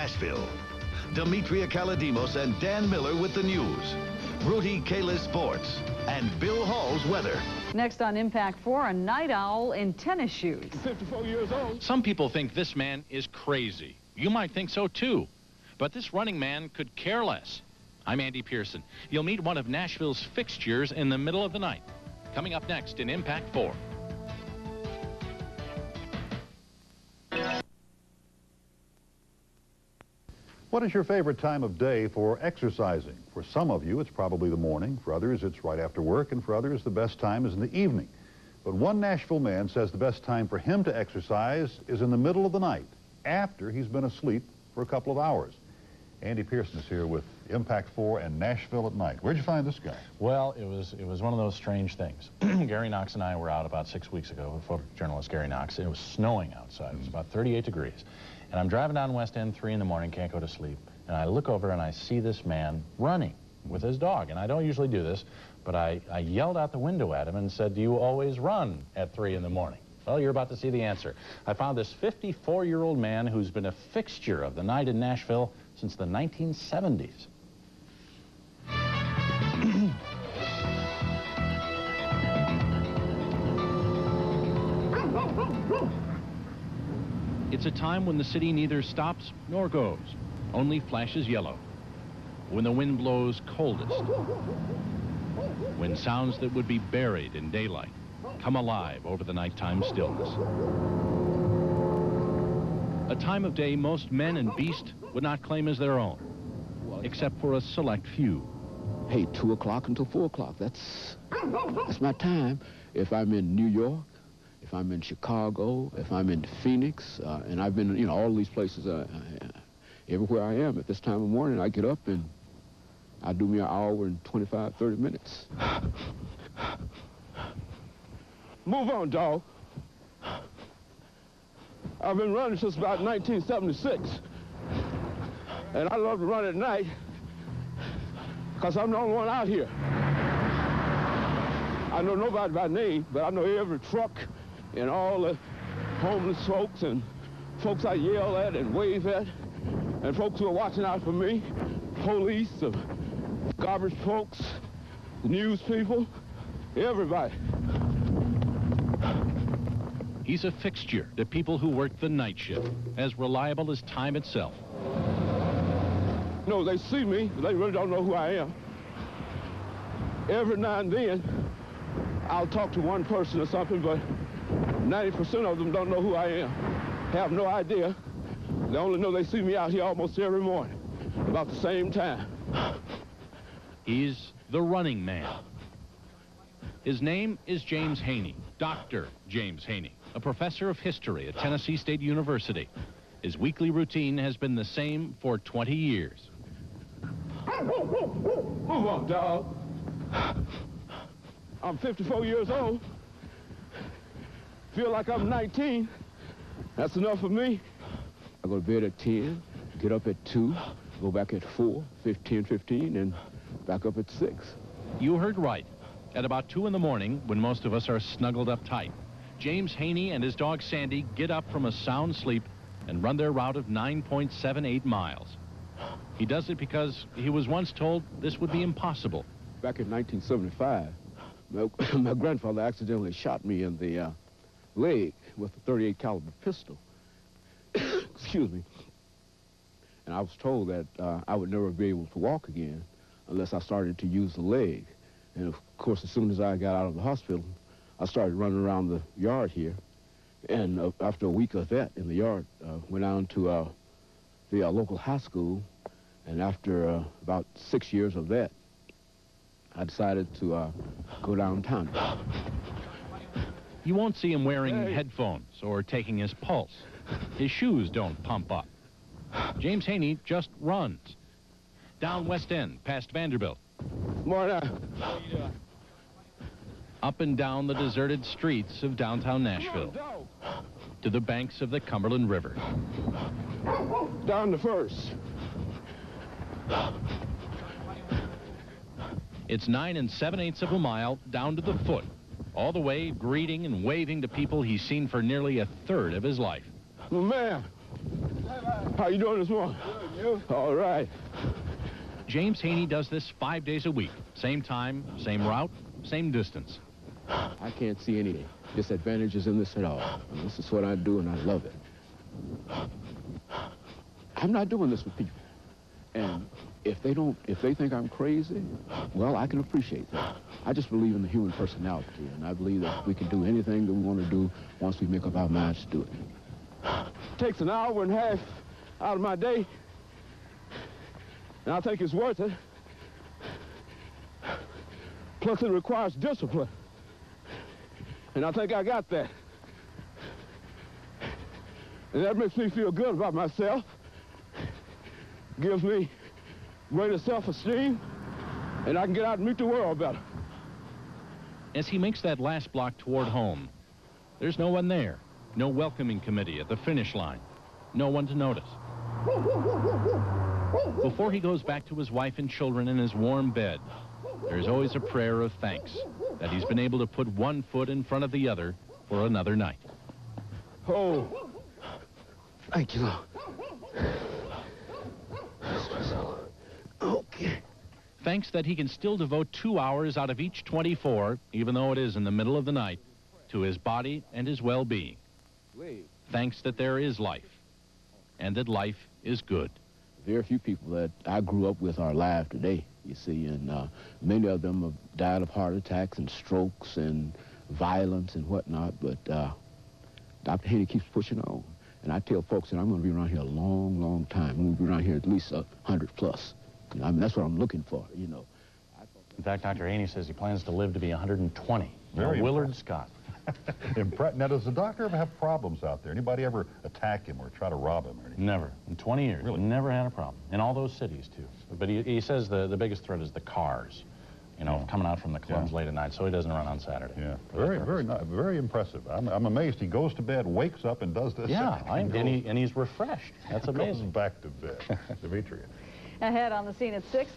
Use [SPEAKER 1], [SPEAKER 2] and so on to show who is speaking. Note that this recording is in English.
[SPEAKER 1] Nashville. Demetria Kaladimos and Dan Miller with the news. Rudy Kayla sports. And Bill Hall's weather.
[SPEAKER 2] Next on Impact 4, a night owl in tennis shoes.
[SPEAKER 3] 54 years old.
[SPEAKER 4] Some people think this man is crazy. You might think so too. But this running man could care less. I'm Andy Pearson. You'll meet one of Nashville's fixtures in the middle of the night. Coming up next in Impact 4.
[SPEAKER 5] What is your favorite time of day for exercising? For some of you, it's probably the morning. For others, it's right after work. And for others, the best time is in the evening. But one Nashville man says the best time for him to exercise is in the middle of the night, after he's been asleep for a couple of hours. Andy Pearson is here with Impact 4 and Nashville at Night. Where'd you find this guy?
[SPEAKER 4] Well, it was one of those strange things. Gary Knox and I were out about 6 weeks ago with photojournalist Gary Knox. It was snowing outside. It was about 38 degrees. And I'm driving down West End 3 in the morning, can't go to sleep. And I look over and I see this man running with his dog. And I don't usually do this, but I yelled out the window at him and said, "Do you always run at 3 in the morning?" Well, you're about to see the answer. I found this 54-year-old man who's been a fixture of the night in Nashville since the 1970s. It's a time when the city neither stops nor goes, only flashes yellow. When the wind blows coldest. When sounds that would be buried in daylight come alive over the nighttime stillness. A time of day most men and beast would not claim as their own, except for a select few.
[SPEAKER 6] Hey, 2 o'clock until 4 o'clock, that's my time. If I'm in New York, if I'm in Chicago, if I'm in Phoenix, and I've been, you know, all these places, everywhere I am at this time of morning, I get up and I do me an hour and 25, 30 minutes.
[SPEAKER 3] Move on, dog. I've been running since about 1976. And I love to run at night because I'm the only one out here. I know nobody by name, but I know every truck and all the homeless folks and folks I yell at and wave at and folks who are watching out for me, police, the garbage folks, the news people, everybody.
[SPEAKER 4] He's a fixture to people who work the night shift, as reliable as time itself.
[SPEAKER 3] No, they see me, but they really don't know who I am. Every now and then, I'll talk to one person or something, but 90% of them don't know who I am, have no idea. They only know they see me out here almost every morning, about the same time.
[SPEAKER 4] He's the running man. His name is James Haney, Dr. James Haney, a professor of history at Tennessee State University. His weekly routine has been the same for 20 years.
[SPEAKER 3] Move on, dog. I'm 54 years old. Feel like I'm 19. That's enough for me.
[SPEAKER 6] I go to bed at 10, get up at 2, go back at 4, 15, and back up at 6.
[SPEAKER 4] You heard right. At about 2 in the morning, when most of us are snuggled up tight, James Haney and his dog Sandy get up from a sound sleep and run their route of 9.78 miles. He does it because he was once told this would be impossible.
[SPEAKER 6] Back in 1975, my grandfather accidentally shot me in the leg with a .38 caliber pistol. Excuse me. And I was told that I would never be able to walk again unless I started to use the leg. And of course, as soon as I got out of the hospital, I started running around the yard here. And after a week of that in the yard, went down to the local high school. And after about 6 years of that, I decided to go downtown.
[SPEAKER 4] You won't see him wearing headphones or taking his pulse. His shoes don't pump up. James Haney just runs. Down West End, past Vanderbilt.
[SPEAKER 3] Morning.
[SPEAKER 4] Up and down the deserted streets of downtown Nashville. To the banks of the Cumberland River.
[SPEAKER 3] Down to First.
[SPEAKER 4] It's 9 7/8 of a mile down to the foot, all the way greeting and waving to people he's seen for nearly a third of his life.
[SPEAKER 3] Well, man, How you doing this morning? Good, you? All right.
[SPEAKER 7] James Haney does this 5 days a week. Same time, same route, same distance.
[SPEAKER 6] I can't see any disadvantages in this at all. And this is what I do, and I love it. I'm not doing this with people. And if they think I'm crazy, well, I can appreciate that. I just believe in the human personality, and I believe that we can do anything that we want to do once we make up our minds to do it.
[SPEAKER 3] Takes an hour and a half out of my day, and I think it's worth it. Plus, it requires discipline, and I think I got that. And that makes me feel good about myself. Gives me greater self-esteem, and I can get out and meet the world better.
[SPEAKER 7] As he makes that last block toward home, there's no one there. No welcoming committee at the finish line. No one to notice. Before he goes back to his wife and children in his warm bed, there's always a prayer of thanks that he's been able to put one foot in front of the other for another night.
[SPEAKER 3] Oh,
[SPEAKER 6] Thank you, Lord. Okay.
[SPEAKER 7] Thanks that he can still devote 2 hours out of each 24, even though it is in the middle of the night, to his body and his well-being. Thanks that there is life, and that life is good.
[SPEAKER 6] Very few people that I grew up with are alive today, you see, and many of them have died of heart attacks and strokes and violence and whatnot, but Dr. Haney keeps pushing on. And I tell folks that I'm going to be around here a long, long time. I'm going to be around here at least 100 plus. You know, I mean, that's what I'm looking for, you know.
[SPEAKER 4] In fact, Dr. Haney says he plans to live to be 120.
[SPEAKER 5] Very
[SPEAKER 4] Willard Scott.
[SPEAKER 5] Now, does the doctor ever have problems out there? Anybody ever attack him or try to rob him or anything?
[SPEAKER 4] Never. In 20 years.
[SPEAKER 5] Really?
[SPEAKER 4] Never had a problem. In all those cities, too. But he says the biggest threat is the cars, you know, coming out from the clubs late at night, so he doesn't run on Saturday.
[SPEAKER 5] Yeah, very impressive. I'm amazed. He goes to bed, wakes up, and does this.
[SPEAKER 4] Yeah, and he's refreshed. That's amazing.
[SPEAKER 5] Goes back to bed. Demetria.
[SPEAKER 2] Ahead on the scene at 6.